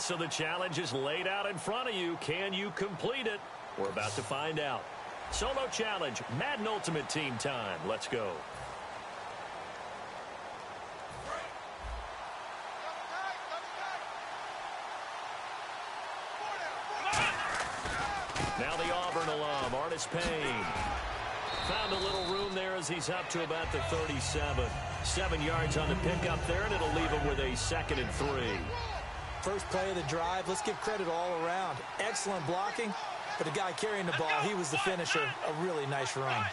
right, so the challenge is laid out in front of you. Can you complete it? We're about to find out. Solo challenge, Madden Ultimate Team time. Let's go. Now the Auburn alum, Payne. Found a little room there as he's up to about the 37. 7 yards on the pickup there, and it'll leave him with a 2nd and 3. First play of the drive, let's give credit all around. Excellent blocking, but the guy carrying the ball, he was the finisher. A really nice run.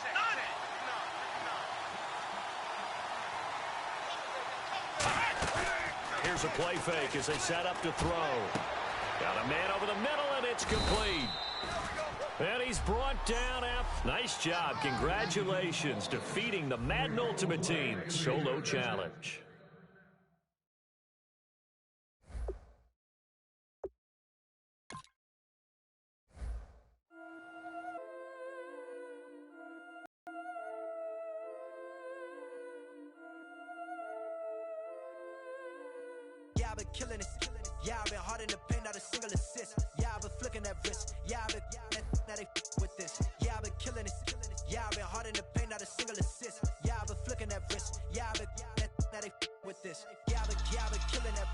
Here's a play fake as they set up to throw. Got a man over the middle, and it's complete. And he's brought down. Nice job. Congratulations. Defeating the Madden Ultimate Team Solo Challenge. Yeah, I've been killing it. Yeah, I've been hard in the paint, not a single assist. Yeah, I've been flicking that wrist. Yeah, I've been now they with this. Yeah, I've been killing it. Yeah, I've been hard in the paint, not a single assist. Yeah, I've been flicking that wrist. Yeah, I've been now they with this. Yeah, I've been killing that.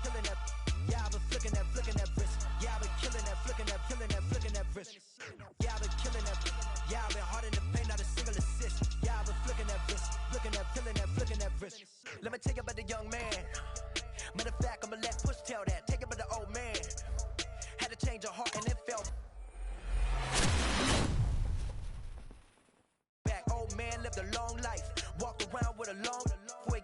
Yeah, I've been flicking that wrist. Yeah, I've been killing that, flicking that wrist. Yeah, I've been killing that. Yeah, I've been hard in the paint, not a single assist. Yeah, I've been flicking that wrist, flicking that wrist. Let me tell you about the young man. Matter of fact, I'ma let Push tell that. Take it by the old man. Had to change her heart and it fell back. Old man lived a long life. Walked around with a long wig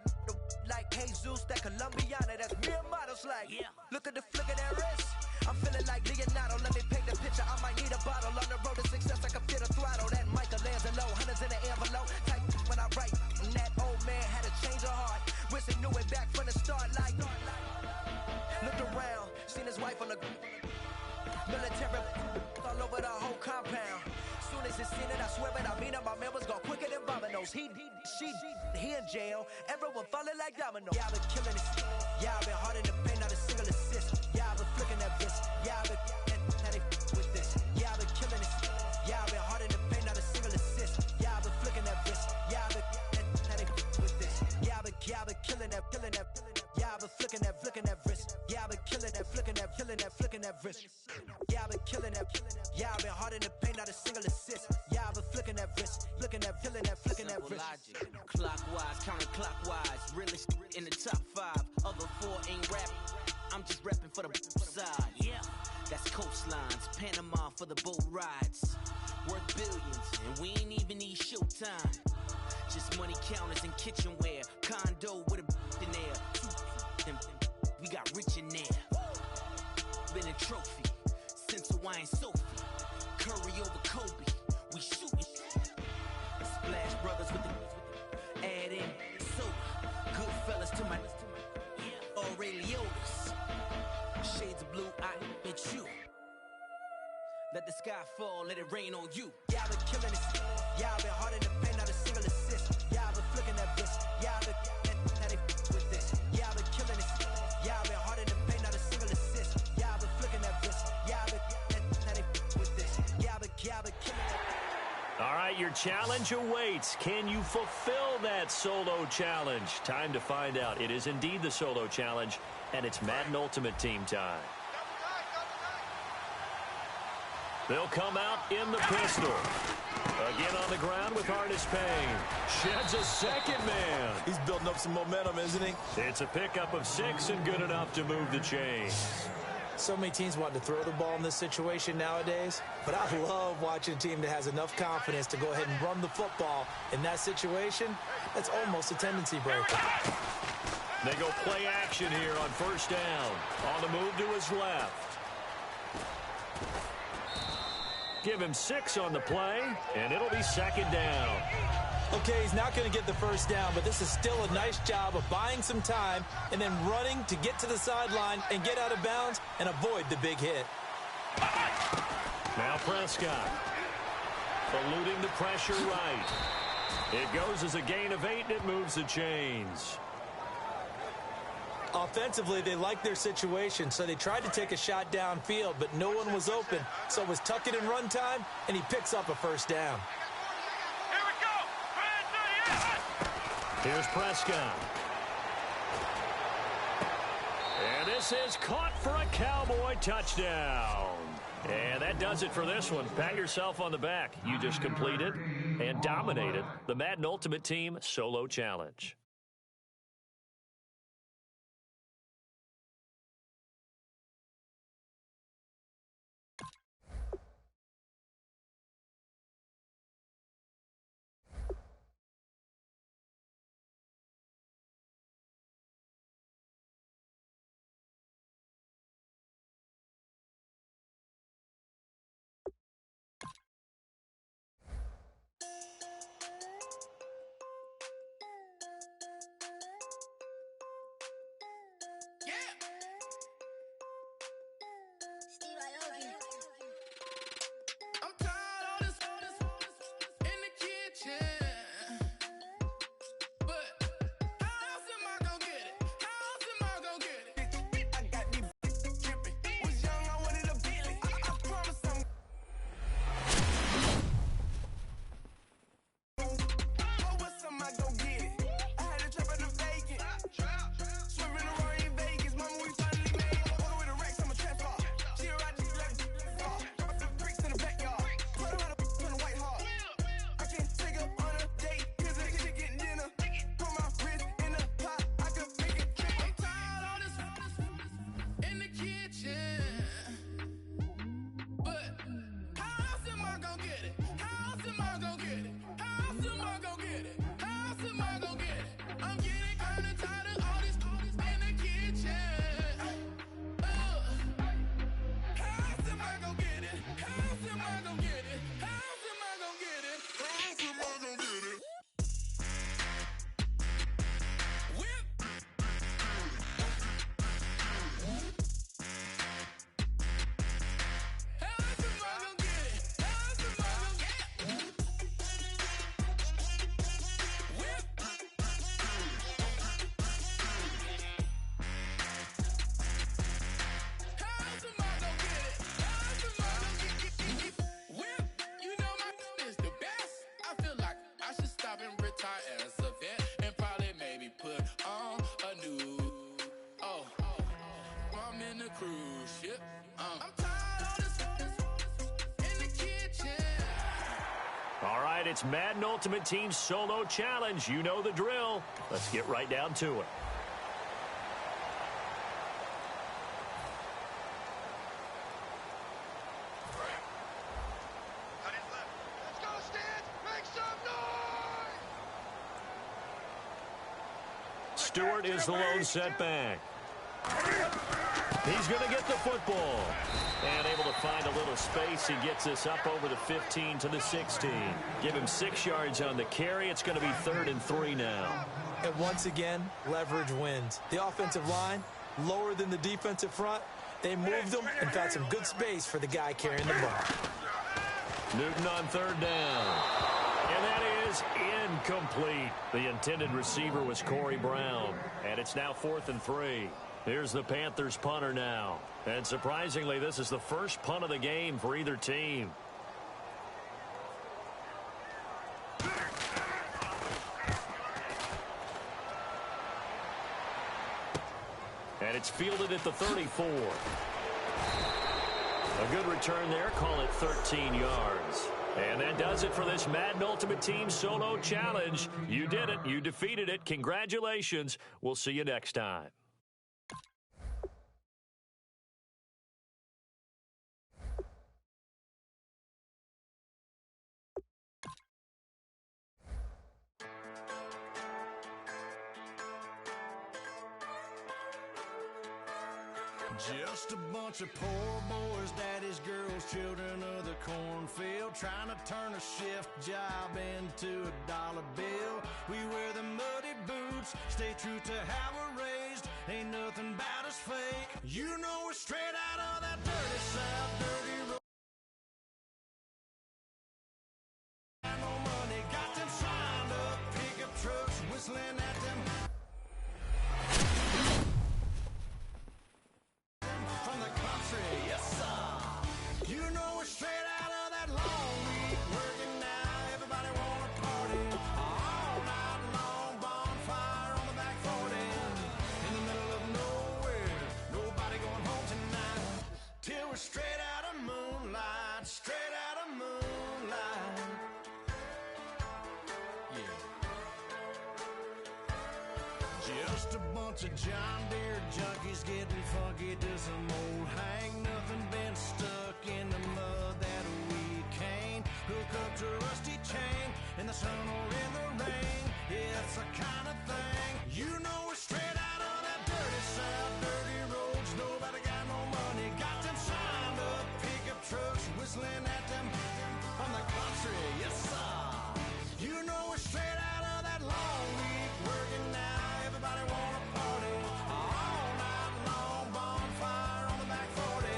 like Jesus, that Colombiana. That's mere models like. Yeah. Look at the flick of that wrist. I'm feeling like Leonardo. Let me paint the picture. I might need a bottle. On the road to success, I can fit a throttle. That Michelangelo, hundreds in the envelope. Tight when I write. And that old man had to change her heart. Wish he knew it back from the start. Like, looked around, seen his wife on the military all over the whole compound. Soon as he seen it, I swear it, I mean it. My man was gone quicker than dominoes. He in jail. Everyone falling like dominoes. Yeah, I've been killing it. Yeah, I've been hard in the paint, not a single assist. Yeah, I've been flicking that wrist. Yeah, I've been now they with this. Yeah, I've been killing it. Yeah, I've been hard in the paint, not a single assist. Yeah, I've been flicking that wrist. Yeah, I've been now they with this. Yeah, I've been killing that. Yeah, I've been flicking that wrist. Yeah, I've been killing that, flicking that wrist. Yeah, I've been killing that. Yeah, I've been hard in the paint, not a single assist. Yeah, I've been flicking that wrist, flicking that wrist. Logic. Clockwise, counterclockwise, realest in the top 5. Other 4 ain't rapping. I'm just repping for the side. Yeah, that's coastlines, Panama for the boat rides. Worth billions, and we ain't even need showtime. Just money counters and kitchenware. Condo with a in there. We got rich in there. Been a trophy since Hawaiian Sophie. Curry over Kobe. We shooting. Splash Brothers with the add in soda. Good fellas to my Aureliotis. Shades of blue, I bet you. Let the sky fall, let it rain on you. Yeah, I've been killing it. Yeah, I've been hard in the paint, not a single assist. Yeah, I've been flicking that wrist. Yeah, I've been now they with this. Yeah, I've been killing it. Yeah, I've been hard in the paint, not a single assist. Yeah, I've been flicking that wrist. Yeah, I've been now they with this. Yeah, I've been killing it. All right, your challenge awaits. Can you fulfill that solo challenge? Time to find out. It is indeed the solo challenge, and it's Madden Ultimate Team time. They'll come out in the pistol. Again on the ground with Payne. Sheds a second man. He's building up some momentum, isn't he? It's a pickup of 6 and good enough to move the chains. So many teams want to throw the ball in this situation nowadays, but I love watching a team that has enough confidence to go ahead and run the football. In that situation, that's almost a tendency breaker. They go play action here on first down. On the move to his left. Give him 6 on the play, and it'll be second down. Okay, he's not going to get the first down, but this is still a nice job of buying some time and then running to get to the sideline and get out of bounds and avoid the big hit. Now Prescott. Eluding the pressure right. It goes as a gain of 8, and it moves the chains. Offensively, they liked their situation, so they tried to take a shot downfield, but no one was open. So it was tuck it in run time, and he picks up a first down. Here we go! Here's Prescott. And this is caught for a Cowboy touchdown. And that does it for this one. Pat yourself on the back. You just completed and dominated the Madden Ultimate Team Solo Challenge. I'm tired of this in the kitchen. But how else am I gonna get it? How else am I gonna get it? I got these dripping. Was young, I wanted a Bentley. I promise I'm. Oh, what's am I gonna get it? I had a trap at the vacant. Swimming around in Vegas. Mama, we finally made it. Order with a Rex, I'm a trap car. She a ride just like drop the bricks in the backyard. Put her on the white heart. I can take her on a date. Here's a chicken dinner. Put my wrist in the pot. I could make it drip. I'm tired of this in the kitchen. But how else am I gonna get it? How else am I gonna get it? How else am I gonna get it? How else am I gonna get it? I'm getting kinda tired of all this in the kitchen. How else am I gonna get it? How else am I gonna get it? How else am I gonna get it? How else am I gonna get it? Whip. How else am I gonna get it? How else am I gonna get it? Whip. How else am I gonna get it? How else am I gonna get it? Whip. You know my is the best. I feel like I should stop and retire as a vet and probably maybe put on a new. Oh, I'm in the cruise ship. I'm tired of this in the kitchen. All right, it's Madden Ultimate Team Solo Challenge. You know the drill. Let's get right down to it. Let's go, Stans! Make some noise! Stewart is the lone setback. He's going to get the football. And able to find a little space. He gets us up over the 15 to the 16. Give him 6 yards on the carry. It's going to be 3rd and 3 now. And once again, leverage wins. The offensive line, lower than the defensive front. They moved them and found some good space for the guy carrying the ball. Newton on 3rd down. And that is incomplete. The intended receiver was Corey Brown. And it's now 4th and 3. Here's the Panthers punter now. And surprisingly, this is the first punt of the game for either team. And it's fielded at the 34. A good return there. Call it 13 yards. And that does it for this Madden Ultimate Team Solo Challenge. You did it. You defeated it. Congratulations. We'll see you next time. Just a bunch of poor boys, daddies, girls, children of the cornfield, trying to turn a shift job into a dollar bill. We wear the muddy boots, stay true to how we're raised. Ain't nothing about us fake. You know we're straight out of that dirty South, dirty road. No money, got them signed up, pickup trucks, whistling at them. moonlight, straight out of moonlight. Yeah. Just a bunch of John Deere junkies getting funky to some old hang. Nothing been stuck in the mud that we can't hook up to a rusty chain in the sun or in the rain. It's the kind of thing, you know, we're straight out of that dirty south, dirty roads. Nobody got no money, got them signed up pickup trucks whistling at them from the country. Yes, sir. You know, we're straight out of that long week working now. Everybody wanna party all night long. Bonfire on the back 40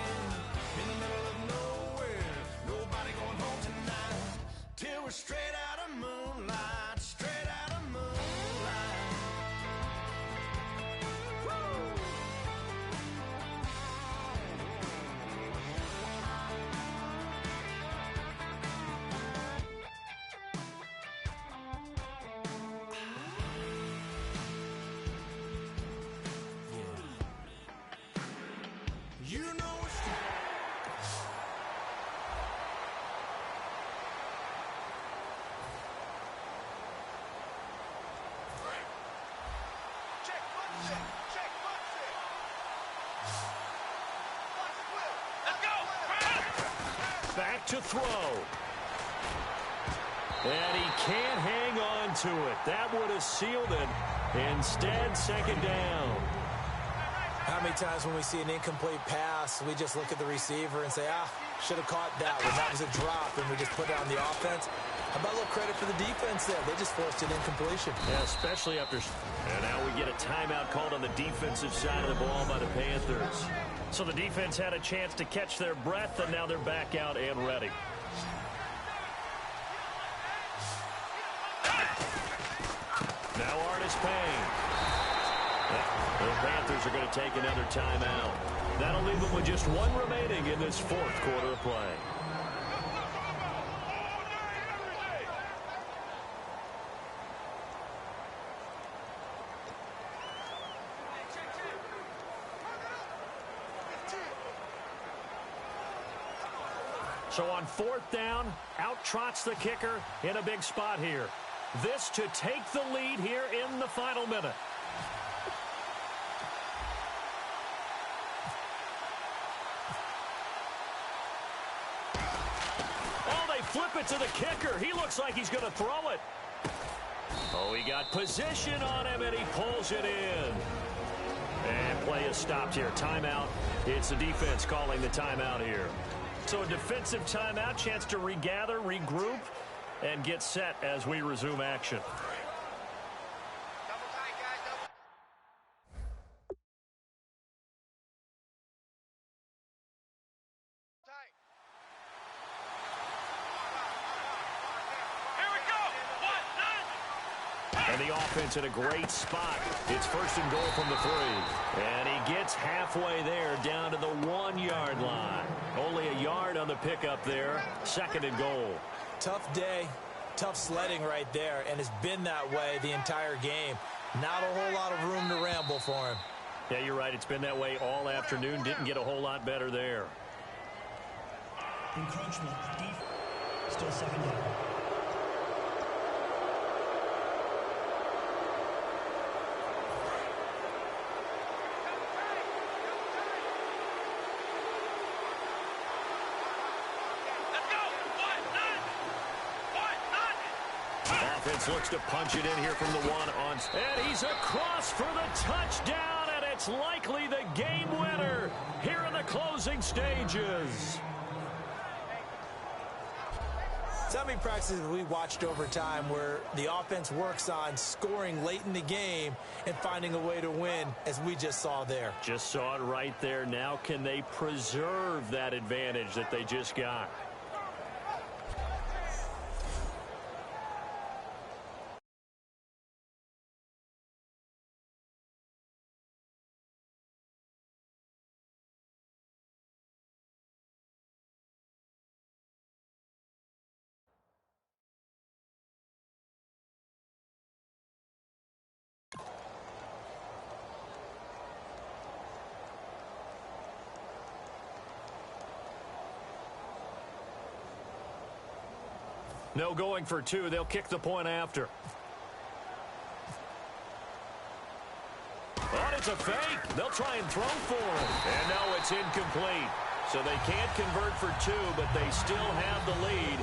in the middle of nowhere. Nobody going home tonight till we're straight out of moonlight. Straight out of moonlight. Woo! You know it's Check, foot set. Check, foot set. Watch the whip. Let's go. Back to throw. And he can't hang on to it. That would have sealed it. Instead, second down. How many times when we see an incomplete pass, we just look at the receiver and say, should have caught that one. That was a drop, and we just put it on the offense. How about a little credit for the defense there? They just forced an incompletion. Yeah, especially after... And now we get a timeout called on the defensive side of the ball by the Panthers. So the defense had a chance to catch their breath, and now they're back out and ready. Now Artis Payne. The Panthers are going to take another timeout. That'll leave them with just one remaining in this fourth quarter of play. So on fourth down, out trots the kicker in a big spot here. This to take the lead here in the final minute. Oh, they flip it to the kicker. He looks like he's going to throw it. Oh, he got position on him, and he pulls it in. And play is stopped here. Timeout. It's the defense calling the timeout here. So a defensive timeout, chance to regather, regroup, and get set as we resume action. Double tight, guys. Double. Tight. Here we go. 1, 9. And the offense in a great spot. It's first and goal from the 3. And he gets halfway there down to the 1-yard line. Only a yard on the pickup there. Second and goal. Tough day, tough sledding right there, and it's been that way the entire game. Not a whole lot of room to ramble for him. Yeah, you're right. It's been that way all afternoon. Didn't get a whole lot better there. Encroachment. Still second down. Offense looks to punch it in here from the 1 on. And he's across for the touchdown, and it's likely the game winner here in the closing stages. So how many practices we watched over time where the offense works on scoring late in the game and finding a way to win, as we just saw there? Just saw it right there. Now can they preserve that advantage that they just got? No going for two. They'll kick the point after. Oh, it's a fake. They'll try and throw for it. And no, it's incomplete. So they can't convert for two, but they still have the lead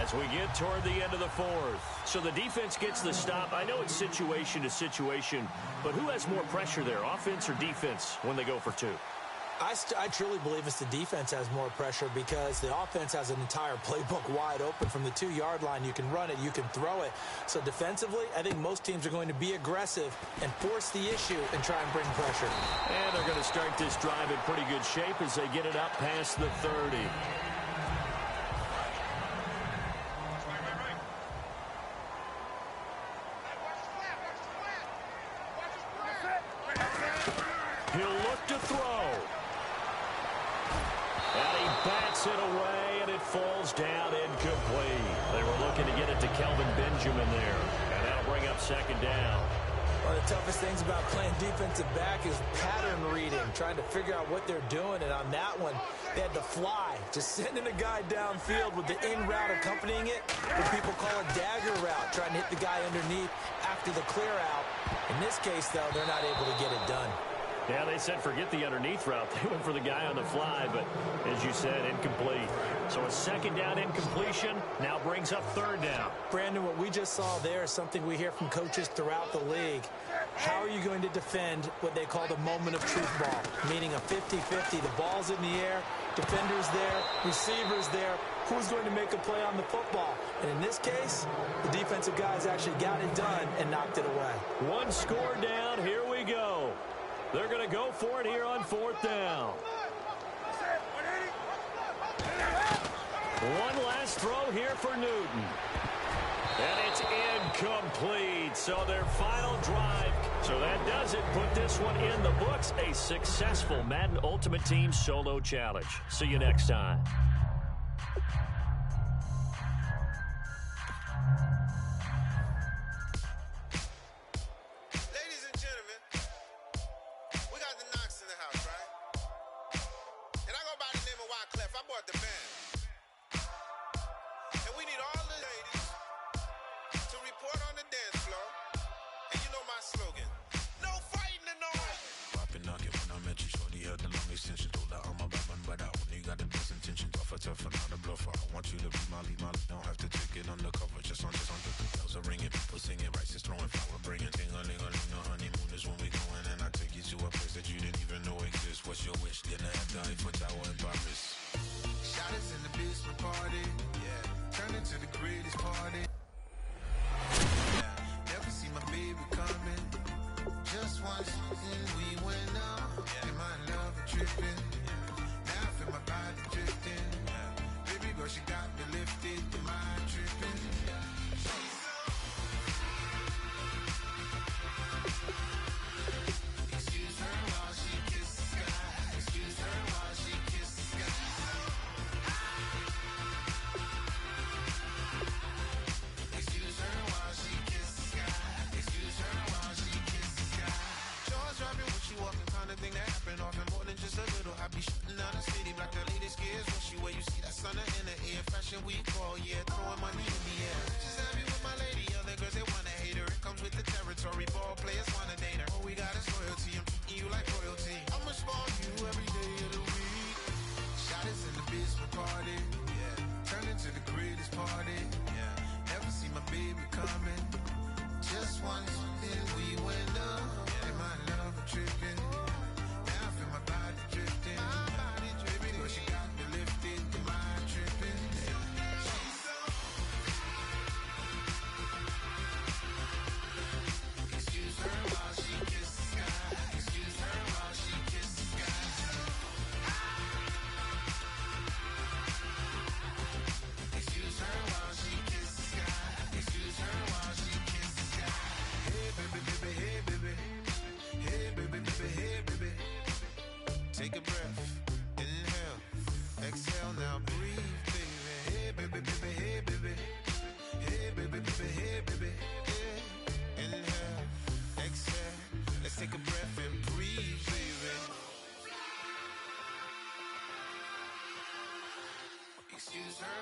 as we get toward the end of the fourth. So the defense gets the stop. I know it's situation to situation, but who has more pressure there, offense or defense, when they go for two? I truly believe it's the defense has more pressure because the offense has an entire playbook wide open from the 2-yard line. You can run it, you can throw it. So defensively, I think most teams are going to be aggressive and force the issue and try and bring pressure. And they're going to start this drive in pretty good shape as they get it up past the 30. He'll look to throw. And he bats it away, and it falls down incomplete. They were looking to get it to Kelvin Benjamin there, and that'll bring up second down. One of the toughest things about playing defensive back is pattern reading, trying to figure out what they're doing. And on that one, they had to fly, just sending a guy downfield with the in route accompanying it. What people call a dagger route, trying to hit the guy underneath after the clear out. In this case, though, they're not able to get it done. Yeah, they said forget the underneath route. They went for the guy on the fly, but as you said, incomplete. So a second down incompletion now brings up third down. Brandon, what we just saw there is something we hear from coaches throughout the league. How are you going to defend what they call the moment of truth ball, meaning a 50-50? The ball's in the air, defenders there, receivers there. Who's going to make a play on the football? And in this case, the defensive guys actually got it done and knocked it away. One score down. Here we go. They're going to go for it here on fourth down. One last throw here for Newton. And it's incomplete. So their final drive. So that does it. Put this one in the books. A successful Madden Ultimate Team solo challenge. See you next time.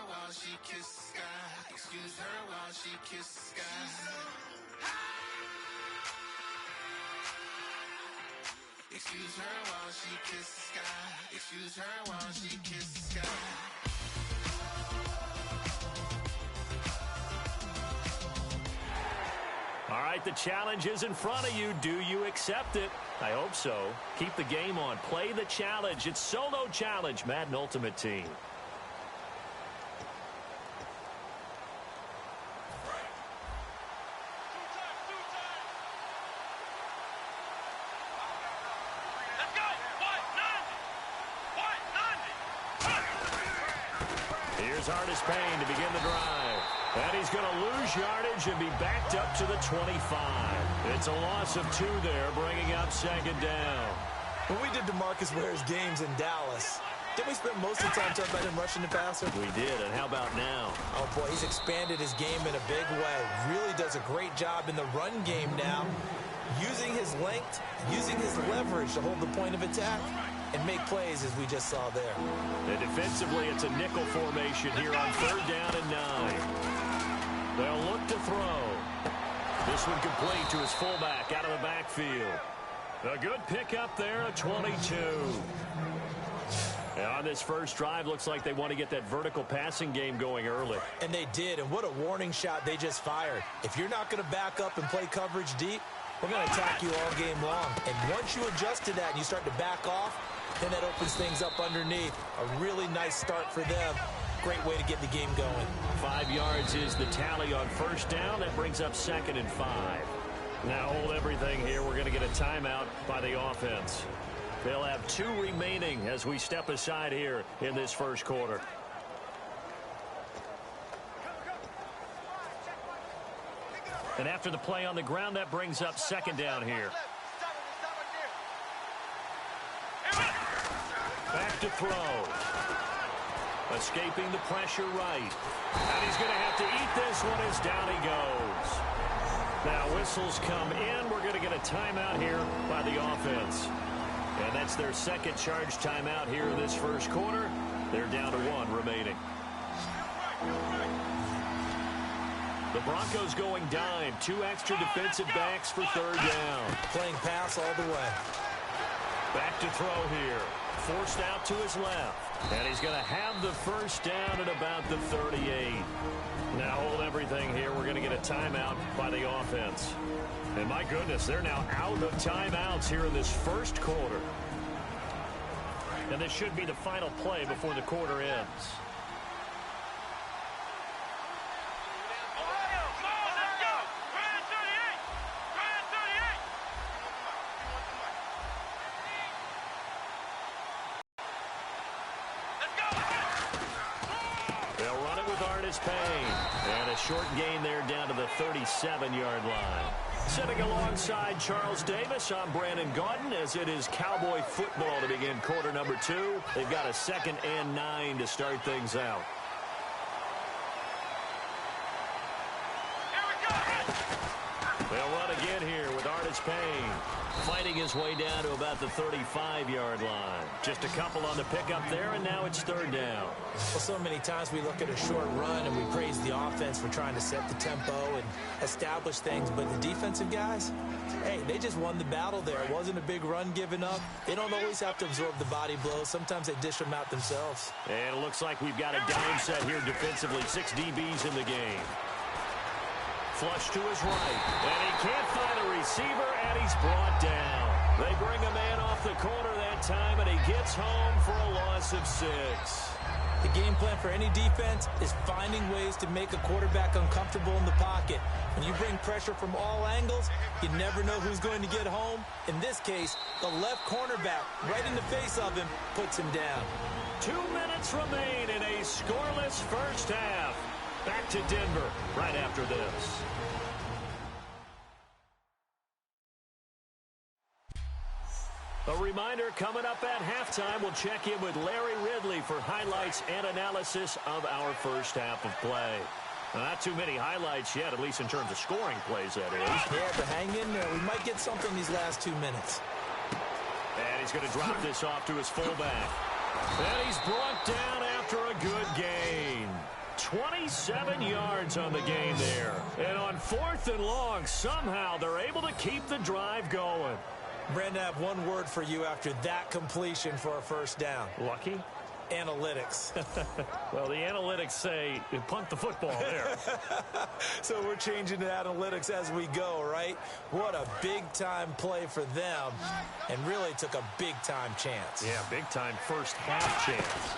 while she kisses the sky. Excuse her while she kisses the sky. Excuse her while she kisses the sky. Excuse her while she kisses the sky. All right, the challenge is in front of you. Do you accept it? I hope so. Keep the game on. Play the challenge. It's Solo Challenge, Madden Ultimate Team. Here's Artis Payne to begin the drive. And he's going to lose yardage and be backed up to the 25. It's a loss of 2 there, bringing up second down. When we did DeMarcus Ware's games in Dallas, didn't we spend most of the time talking about him rushing the passer? We did, and how about now? Oh, boy, he's expanded his game in a big way. Really does a great job in the run game now, using his length, using his leverage to hold the point of attack and make plays as we just saw there. And defensively, it's a nickel formation here on 3rd down and 9. They'll look to throw. This one complete to his fullback out of the backfield. A good pickup there, a 22. And on this first drive, looks like they want to get that vertical passing game going early. And they did, and what a warning shot they just fired. If you're not going to back up and play coverage deep, we're going to attack you all game long. And once you adjust to that and you start to back off, then that opens things up underneath. A really nice start for them. Great way to get the game going. 5 yards is the tally on first down. That brings up 2nd and 5. Now hold everything here. We're going to get a timeout by the offense. They'll have 2 remaining as we step aside here in this first quarter. And after the play on the ground, that brings up 2nd down here. Back to throw. Escaping the pressure right. And he's going to have to eat this one as down he goes. Now whistles come in. We're going to get a timeout here by the offense. And that's their 2nd charge timeout here in this first quarter. They're down to 1 remaining. The Broncos going dime. 2 extra defensive backs for 3rd down. Playing pass all the way. Back to throw here. Forced out to his left. And he's going to have the first down at about the 38. Now hold everything here. We're going to get a timeout by the offense. And my goodness, they're now out of timeouts here in this first quarter. And this should be the final play before the quarter ends. Payne. And a short gain there down to the 37-yard line. Sitting alongside Charles Davis, I'm Brandon Gaudin as it is Cowboy football to begin quarter number 2. They've got a 2nd and 9 to start things out. They'll run again here with Artis Payne. Fighting his way down to about the 35-yard line. Just a couple on the pickup there, and now it's 3rd down. Well, so many times we look at a short run and we praise the offense for trying to set the tempo and establish things, but the defensive guys, hey, they just won the battle there. It wasn't a big run given up. They don't always have to absorb the body blows. Sometimes they dish them out themselves. And it looks like we've got a dime set here defensively. 6 DBs in the game. Flush to his right, and he can't find a receiver, and he's brought down. They bring a man off the corner that time, and he gets home for a loss of 6. The game plan for any defense is finding ways to make a quarterback uncomfortable in the pocket. When you bring pressure from all angles, you never know who's going to get home. In this case, the left cornerback, right in the face of him, puts him down. 2 minutes remain in a scoreless first half. Back to Denver right after this. A reminder, coming up at halftime, we'll check in with Larry Ridley for highlights and analysis of our first half of play. Now, not too many highlights yet, at least in terms of scoring plays, that is. Yeah, but hang in there. We might get something these last 2 minutes. And he's going to drop this off to his fullback. And he's brought down after after a good gain. 27 yards on the game there. And on 4th and long, somehow they're able to keep the drive going. Brandon, I have one word for you after that completion for a first down. Lucky? Analytics. Well, the analytics say punt the football there. So we're changing to analytics as we go, right? What a big-time play for them, and really took a big-time chance. Yeah, big-time first half chance.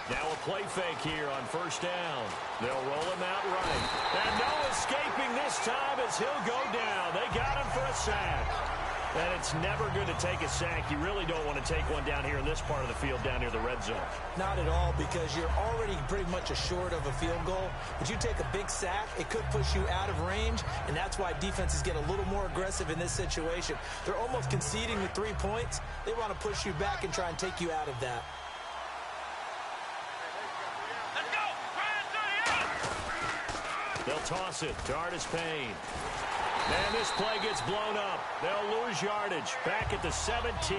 Now a play fake here on first down. They'll roll him out right. And no escaping this time as he'll go down. They got him for a sack. And it's never good to take a sack. You really don't want to take one down here in this part of the field, down near the red zone. Not at all, because you're already pretty much assured of a field goal. But you take a big sack, it could push you out of range, and that's why defenses get a little more aggressive in this situation. They're almost conceding the 3 points. They want to push you back and try and take you out of that. They'll toss it to Artis Payne. And this play gets blown up. They'll lose yardage back at the 17.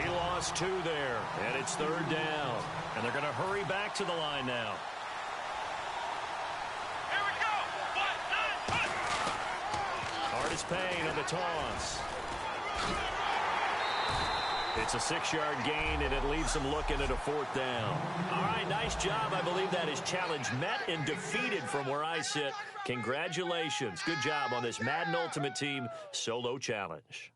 He lost 2 there, and it's 3rd down. And they're going to hurry back to the line now. Here we go. Artis Payne on the toss. It's a 6-yard gain, and it leaves them looking at a 4th down. All right, nice job. I believe that is challenge met and defeated from where I sit. Congratulations. Good job on this Madden Ultimate Team solo challenge.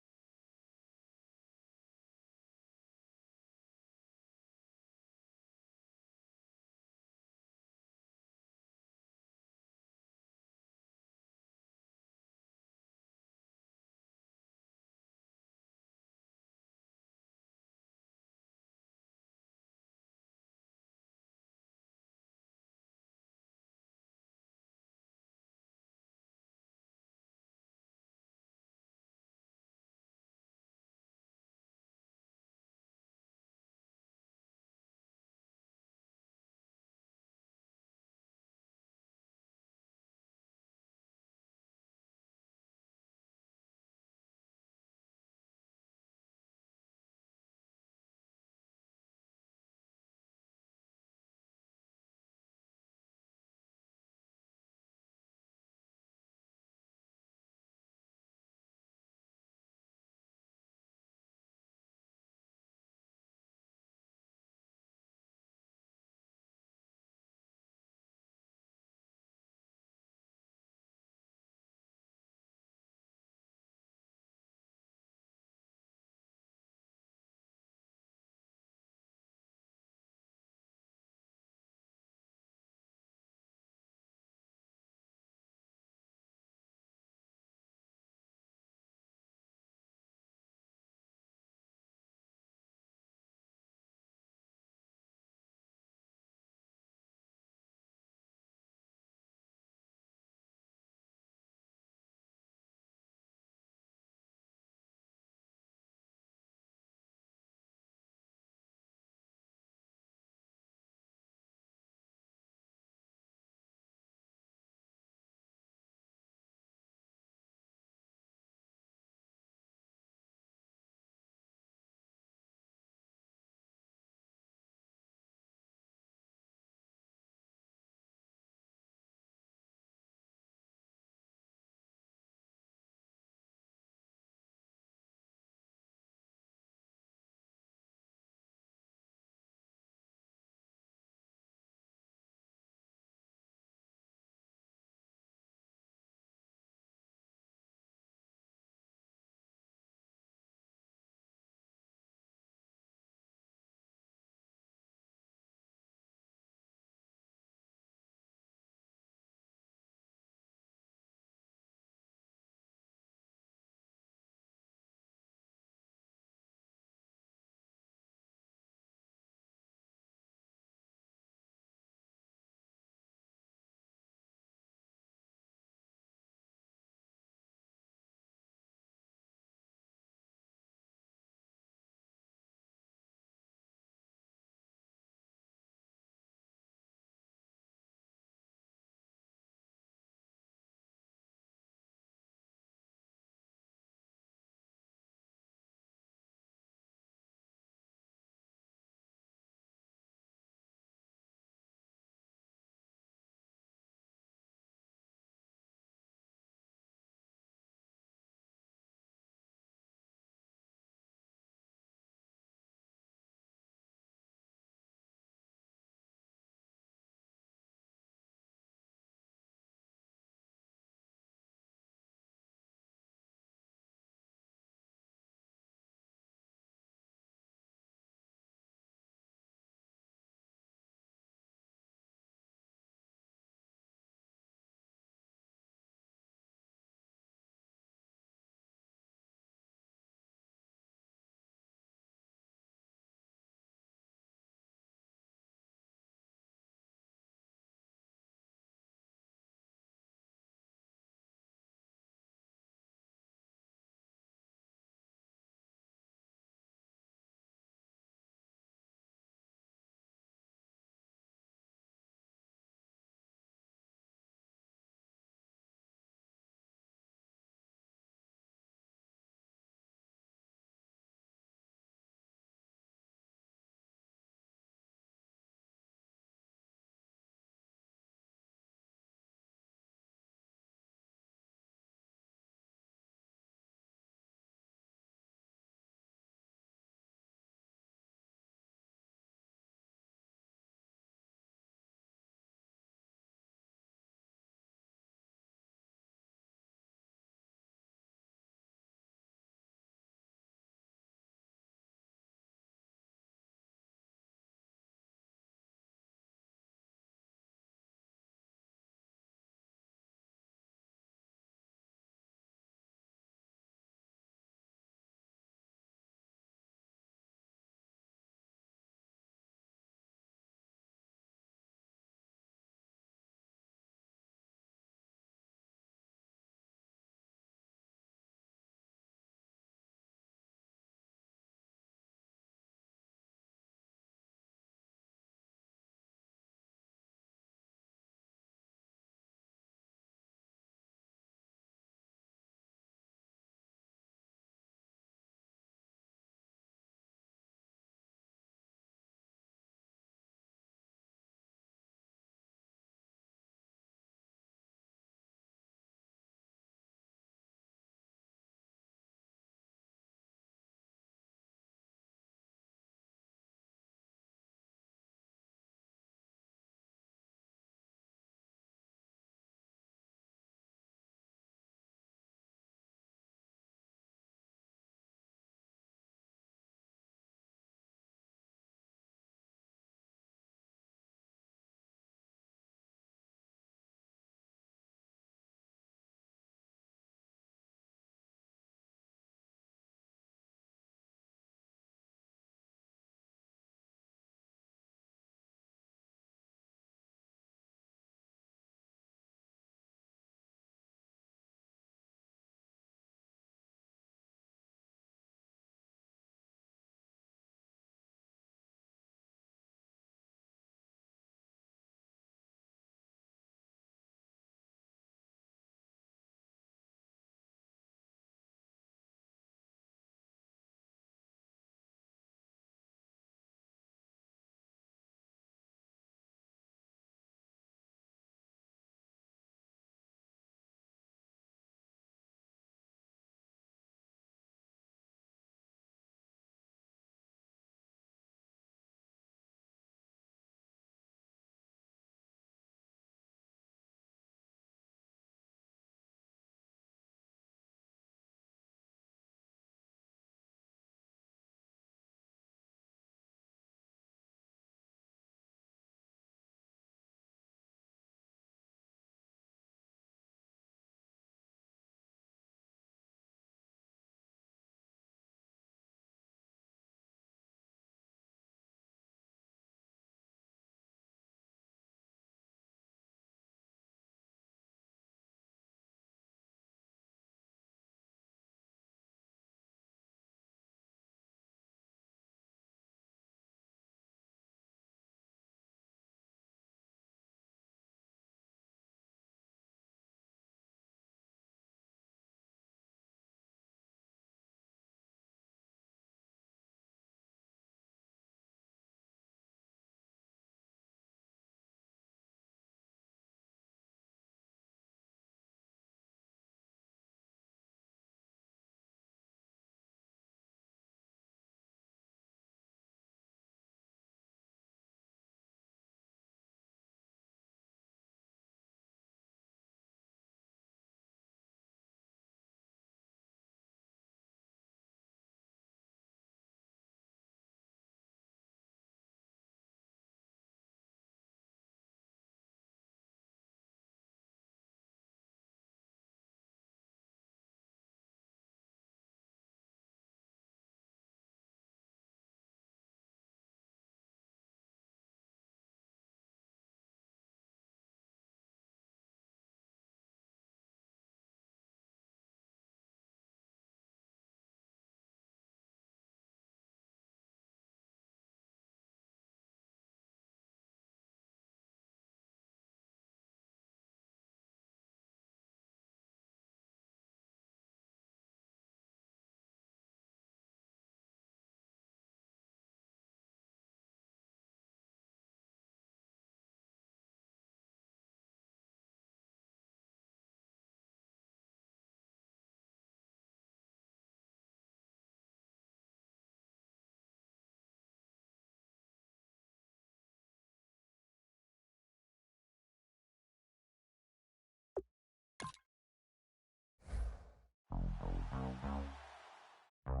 We set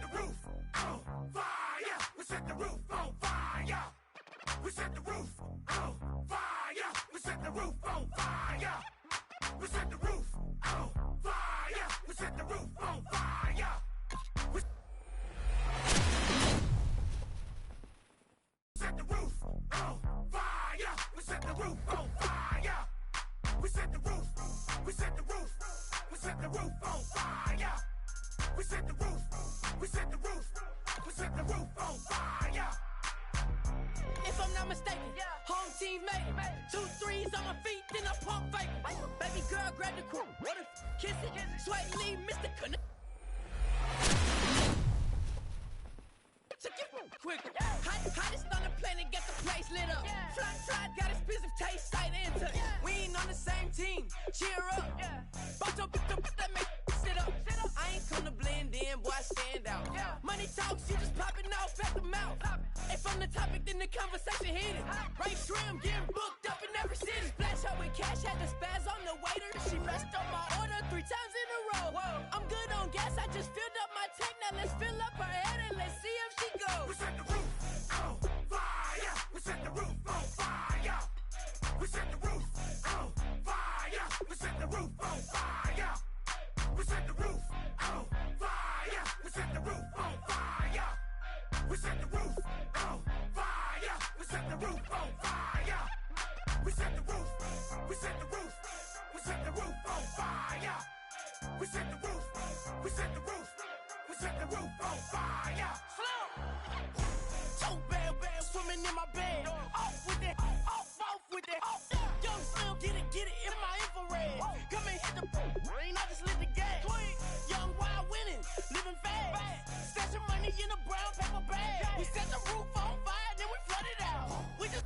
the roof on fire. We set the roof on fire. We set the roof on fire. We set the roof on fire. We set the roof on fire. We set the roof on fire. We set the roof on fire. We set the roof on fire. We set the roof. We set the roof. We set the roof on fire. We set the roof. We set the roof. We set the roof on fire. If I'm not mistaken, home team made it. 2 threes on my feet, then I pump fake. Baby girl, grab the crew. What if kiss it? Sweat leave, Mr. Connect. Quick, hottest on the planet, get the place lit up. Fly, got expensive taste, sight into. We ain't on the same team, cheer up. Bunch up, that make sit up. I ain't come to blend in, boy, I stand out. Money talks, you just popping off at the mouth. If I'm the topic, then the conversation heated. Right shrimp, getting booked up in every city. Splash her with cash, had the spaz on the waiter. She messed up my order 3 times in a row. I'm good on gas, I just filled up my tank. Now let's fill up her head and let's see if she goes. We set the roof on fire. We set the roof on fire. We set the roof on fire. We set the roof on fire. We set the roof on fire. We set the roof on fire. We set the roof on fire. We set the roof on fire. We set the roof. We set the roof. We set the roof on fire. We set the roof. We set the roof. We set the roof on fire. So bad, swimming in my bed. Off with it, off with it. Young Slim, get it in my infrared. Come and hit the rain, I just lit the gas. Young wild winning, living fast. Stashing money in a brown paper bag. We set the roof on fire, then we flood it out. We just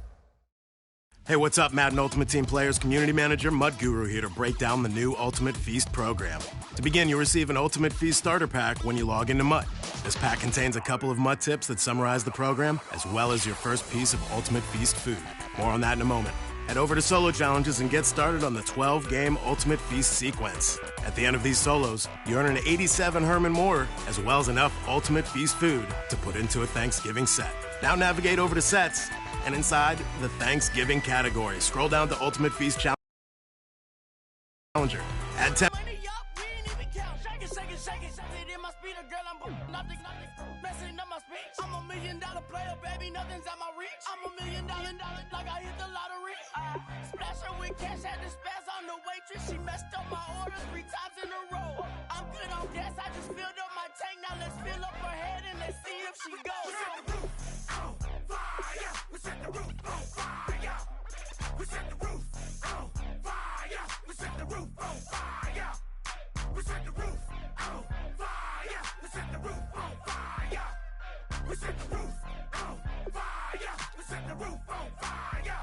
Hey, what's up, Madden Ultimate Team players? Community Manager Mud Guru here to break down the new Ultimate Feast program. To begin, you'll receive an Ultimate Feast starter pack when you log into Mud. This pack contains a couple of Mud tips that summarize the program, as well as your first piece of Ultimate Feast food. More on that in a moment. Head over to Solo Challenges and get started on the 12-game Ultimate Feast sequence. At the end of these solos, you earn an 87 Herman Moore, as well as enough Ultimate Feast food to put into a Thanksgiving set. Now navigate over to Sets, and inside the Thanksgiving category, scroll down to Ultimate Feast Challenger. Add 10. money up, we ain't even count. Shake it, shake it, shake it. Shake it in my speed, girl, I'm nothing, messing up my speech. I'm $1 million player, baby, nothing's at my reach. I'm $1 million, like I hit the lottery. Splash her with cash, had the spaz on the waitress. She messed up my order 3 times in a row. I'm good on gas, I just filled up my tank. Now let's fill up her head and let's see if she goes. We set the roof on fire. We set the roof on fire. We set the roof on fire. We set the roof on fire. We set the roof on fire. We set the roof on fire. We set the roof on fire.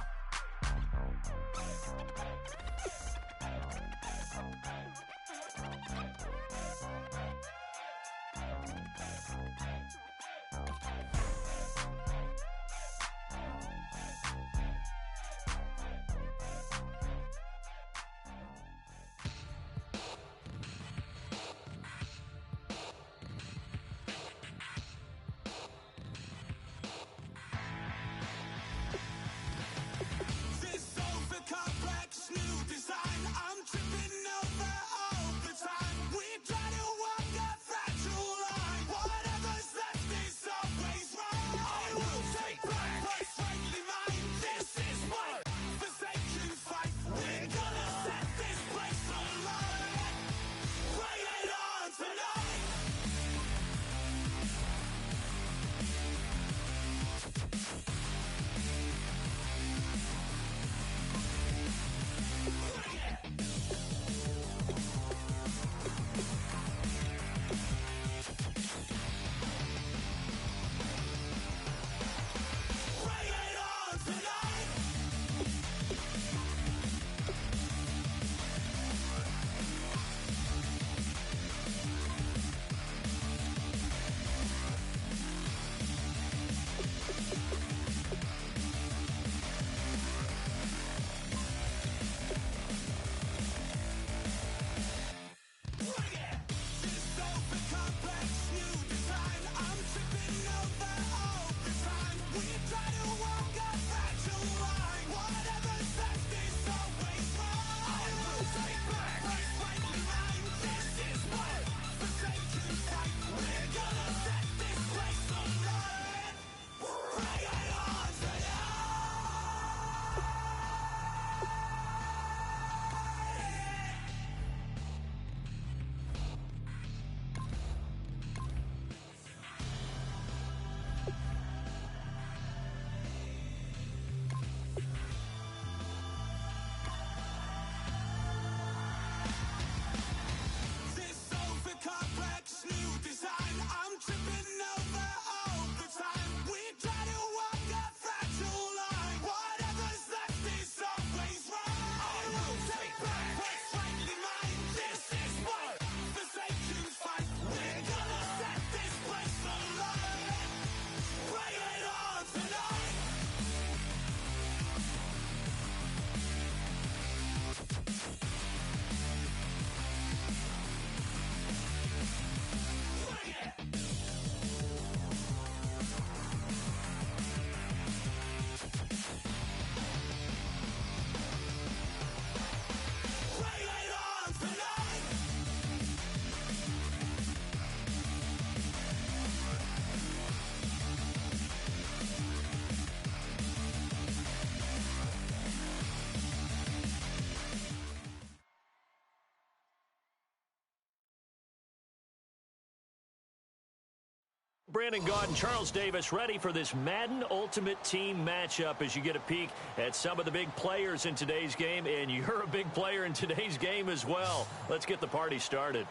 Brandon Gaud and Charles Davis ready for this Madden Ultimate Team matchup as you get a peek at some of the big players in today's game, and you're a big player in today's game as well. Let's get the party started.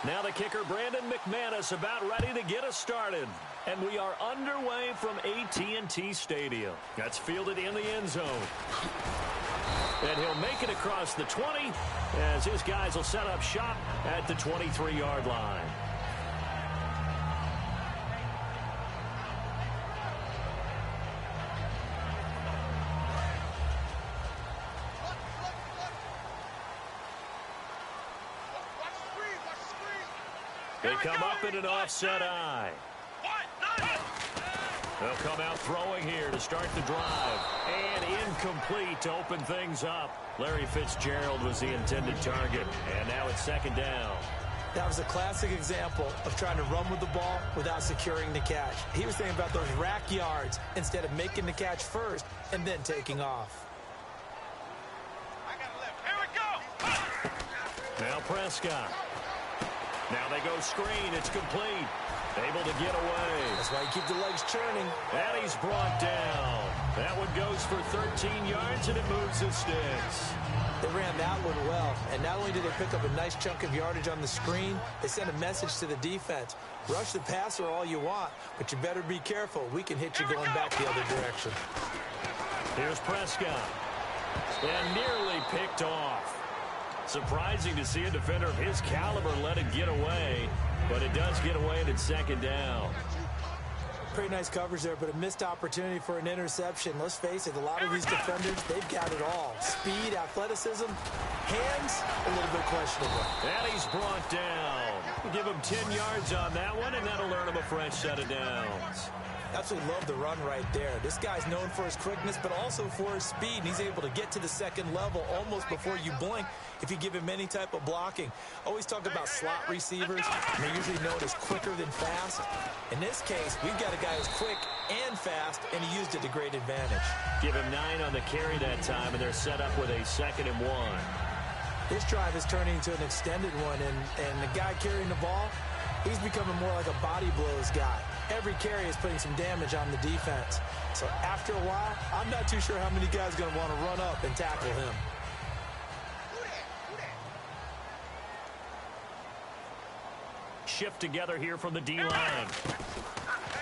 Now the kicker, Brandon McManus, about ready to get us started. And we are underway from AT&T Stadium. That's fielded in the end zone. And he'll make it across the 20 as his guys will set up shop at the 23-yard line. They come up in an offset eye. They'll come out throwing here to start the drive. And incomplete to open things up. Larry Fitzgerald was the intended target. And now it's second down. That was a classic example of trying to run with the ball without securing the catch. He was thinking about those rack yards instead of making the catch first and then taking off. Now Prescott. Now they go screen. It's complete. Able to get away. That's why you keep the legs churning. And he's brought down. That one goes for 13 yards, and it moves the sticks. They ran that one well. And not only did they pick up a nice chunk of yardage on the screen, they sent a message to the defense. Rush the passer all you want, but you better be careful. We can hit you going back the other direction. Here's Prescott. And nearly picked off. Surprising to see a defender of his caliber let it get away, but it does get away and it's second down. Pretty nice coverage there, but a missed opportunity for an interception. Let's face it, a lot of these defenders, they've got it all. Speed, athleticism, hands, a little bit questionable. And he's brought down. Give him 10 yards on that one, and that'll earn him a fresh set of downs. Absolutely love the run right there. This guy's known for his quickness, but also for his speed. And he's able to get to the second level almost before you blink if you give him any type of blocking. Always talk about slot receivers, and they're usually known as quicker than fast. In this case, we've got a guy who's quick and fast, and he used it to great advantage. Give him 9 on the carry that time, and they're set up with a 2nd and 1. This drive is turning into an extended one, and the guy carrying the ball, he's becoming more like a body blows guy. Every carry is putting some damage on the defense. So after a while, I'm not too sure how many guys are going to want to run up and tackle him. Shift together here from the D-line.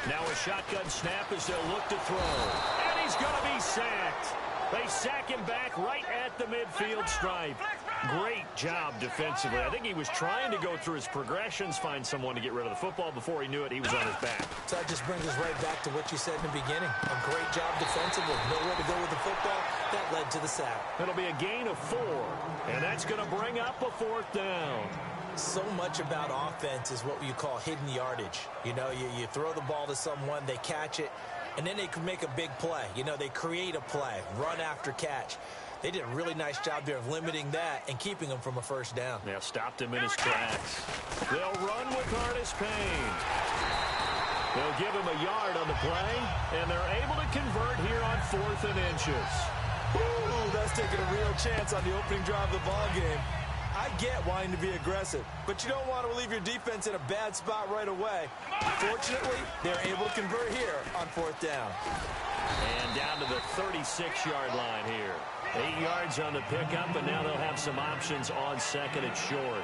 Now a shotgun snap as they'll look to throw. And he's going to be sacked. They sack him back right at the midfield stripe. Great job defensively. I think he was trying to go through his progressions, find someone to get rid of the football. Before he knew it, he was on his back. So that just brings us right back to what you said in the beginning. A great job defensively. Nowhere to go with the football. That led to the sack. It'll be a gain of 4, and that's going to bring up a 4th down. So much about offense is what you call hidden yardage. You know, you throw the ball to someone, they catch it, and then they can make a big play. You know, they create a play, run after catch. They did a really nice job there of limiting that and keeping him from a first down. They'll stop him in his tracks. They'll run with Artis Payne. They'll give him a yard on the play, and they're able to convert here on 4th and inches. Ooh, that's taking a real chance on the opening drive of the ball game. I get wanting to be aggressive, but you don't want to leave your defense in a bad spot right away. Fortunately, they're able to convert here on 4th down. And down to the 36-yard line here. 8 yards on the pickup, and now they'll have some options on 2nd and short.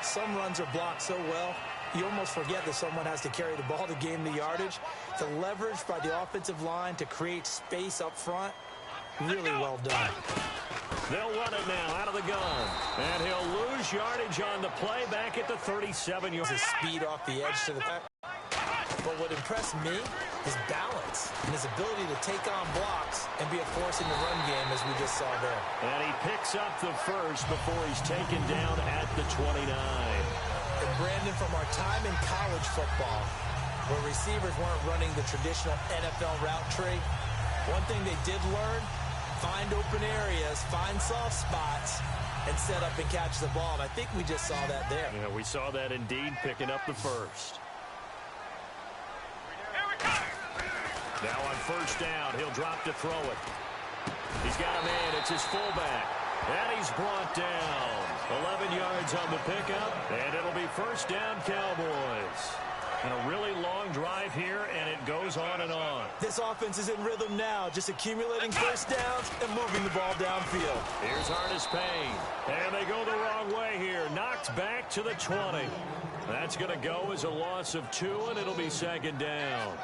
Some runs are blocked so well, you almost forget that someone has to carry the ball to gain the yardage. The leverage by the offensive line to create space up front, really well done. They'll run it now out of the gun. And he'll lose yardage on the play back at the 37-yard. His speed off the edge to the back. But what impressed me is balance and his ability to take on blocks and be a force in the run game, as we just saw there. And he picks up the first before he's taken down at the 29. And Brandon, from our time in college football, where receivers weren't running the traditional NFL route tree, one thing they did learn, find open areas, find soft spots, and set up and catch the ball. And I think we just saw that there. Yeah, we saw that indeed, picking up the first. Now on first down, he'll drop to throw it. He's got a man. It's his fullback. And he's brought down. 11 yards on the pickup, and it'll be first down, Cowboys. And a really long drive here, and it goes on and on. This offense is in rhythm now, just accumulating first downs and moving the ball downfield. Here's Artis Payne. And they go the wrong way here. Knocked back to the 20. That's going to go as a loss of 2, and it'll be second down.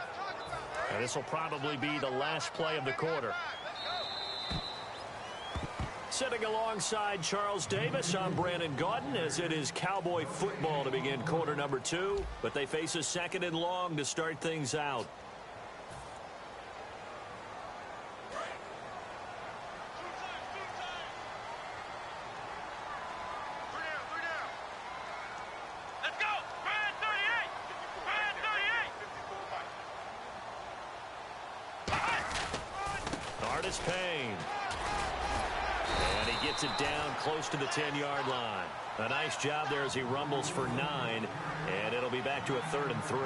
And this will probably be the last play of the quarter. Sitting alongside Charles Davis, I'm Brandon Gaudin, as it is Cowboy football to begin quarter number 2. But they face a second and long to start things out. Artis Payne. And he gets it down close to the 10-yard line. A nice job there as he rumbles for 9. And it'll be back to a 3rd and 3.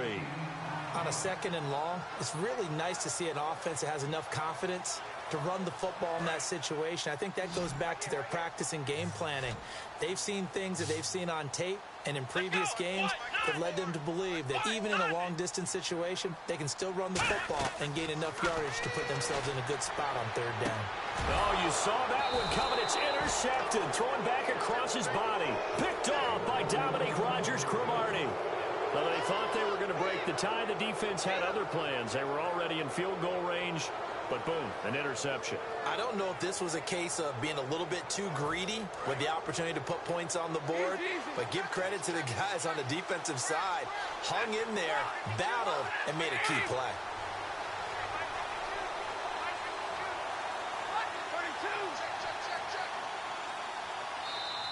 On a second and long, it's really nice to see an offense that has enough confidence to run the football in that situation. I think that goes back to their practice and game planning. They've seen things that they've seen on tape and in previous games that led them to believe that even in a long-distance situation, they can still run the football and gain enough yardage to put themselves in a good spot on 3rd down. Oh, you saw that one coming. It's intercepted. Thrown back across his body. Picked off by Dominique Rodgers-Cromartie. Well, they thought they were going to break the tie. The defense had other plans. They were already in field goal range. But boom, an interception. I don't know if this was a case of being a little bit too greedy with the opportunity to put points on the board, but give credit to the guys on the defensive side. Hung in there, battled, and made a key play.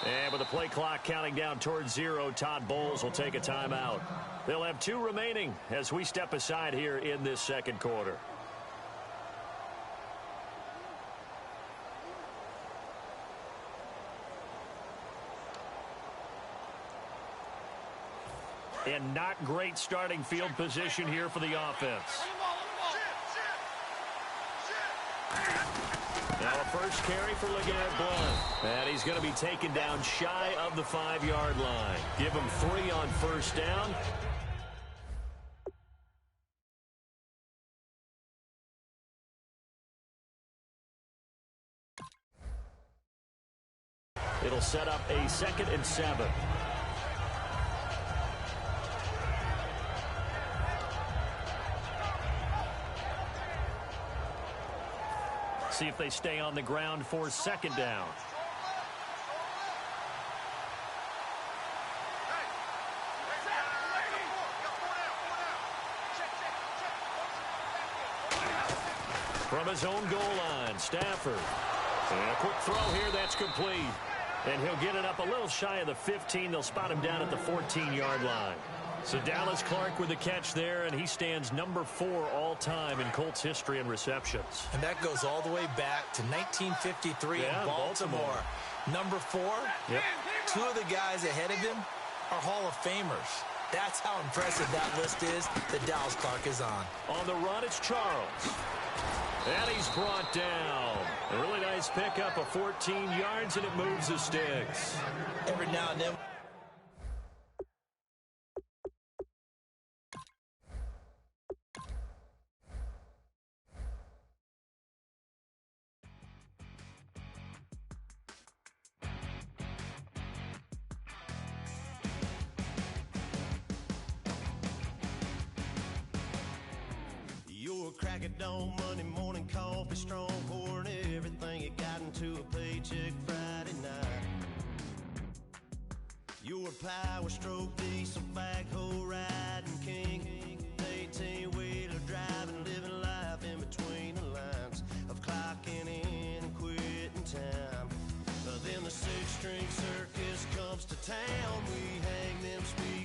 And with the play clock counting down towards 0, Todd Bowles will take a timeout. They'll have 2 remaining as we step aside here in this second quarter. And not great starting field position here for the offense. Now a first carry for LeGarrette Blount. And he's going to be taken down shy of the 5-yard line. Give him 3 on first down. It'll set up a 2nd and 7. See if they stay on the ground for 2nd down. From his own goal line, Stafford. And a quick throw here, that's complete. And he'll get it up a little shy of the 15. They'll spot him down at the 14-yard line. So Dallas Clark with the catch there, and he stands number 4 all-time in Colts history in receptions. And that goes all the way back to 1953 in Baltimore. Number 4, yep. 2 of the guys ahead of him are Hall of Famers. That's how impressive that list is that Dallas Clark is on. On the run, it's Charles. And he's brought down. A really nice pickup of 14 yards, and it moves the sticks. Every now and then. Crack it on Monday morning coffee, strong pouring everything you got into a paycheck Friday night. Your power stroke diesel backhoe riding king, 18-wheeler driving, living life in between the lines of clocking in and quitting time. Then the 6-string circus comes to town. We hang them speed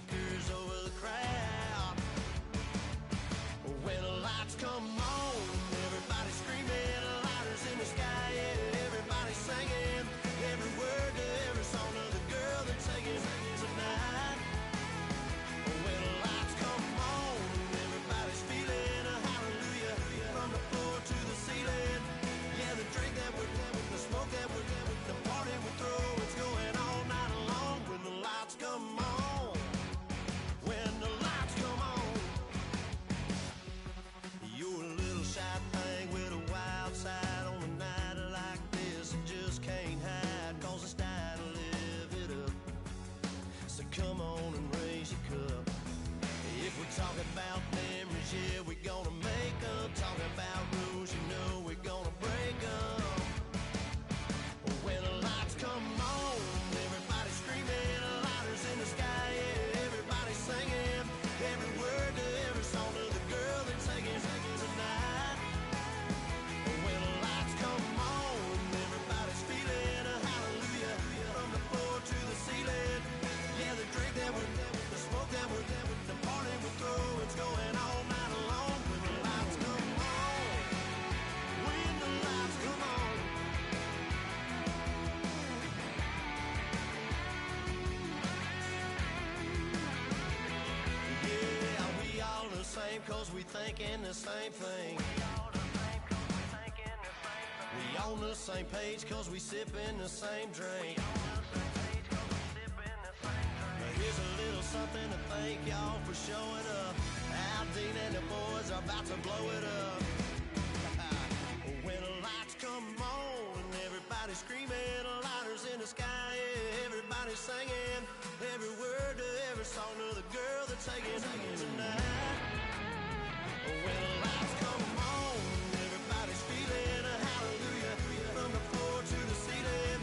cause we thinking the same thing. We on the same page cause we sipping the same drink. Now here's a little something to thank y'all for showing up. Al Dean and the boys are about to blow it up. When the lights come on and everybody's screaming, lighters in the sky, yeah, everybody's singing every word to every song of the girl they're taking tonight. When the lights come on, everybody's feeling a hallelujah from the floor to the ceiling.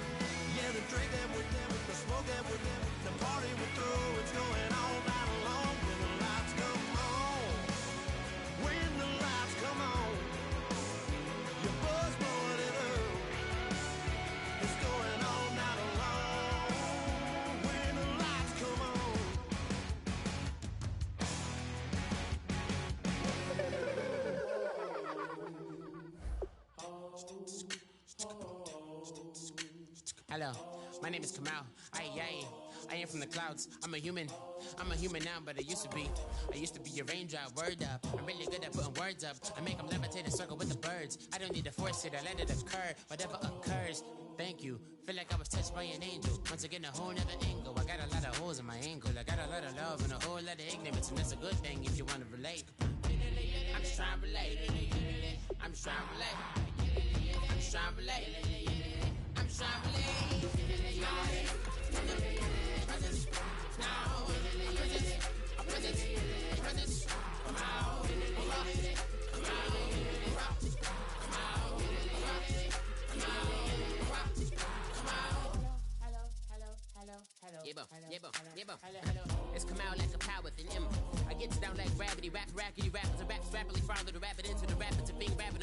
Yeah, the drink that we're them, the smoke that we're them, the party we're through, it's going all night long. When the lights come on, when the lights come on, your buzz blowing it up. It's going all night long. When the lights come on. Hello, my name is Kamal. I am from the clouds. I'm a human now, but I used to be a raindrop. Word up, I'm really good at putting words up. I make them levitate and circle with the birds. I don't need to force it, I let it occur. Whatever occurs, thank you. Feel like I was touched by an angel. Once again, a whole nother angle. I got a lot of holes in my angle. I got a lot of love and a whole lot of ignorance, and that's a good thing if you want to relate. I'm just trying to relate. I'm just trying to relate. I'm just trying to relate. I'm just trying to relate. Presence, now, presence, come out, come out, come It's come out like a power within him. I get down like gravity, rap, rappers and raps rapidly follow the rapid into the rapids of being rapid.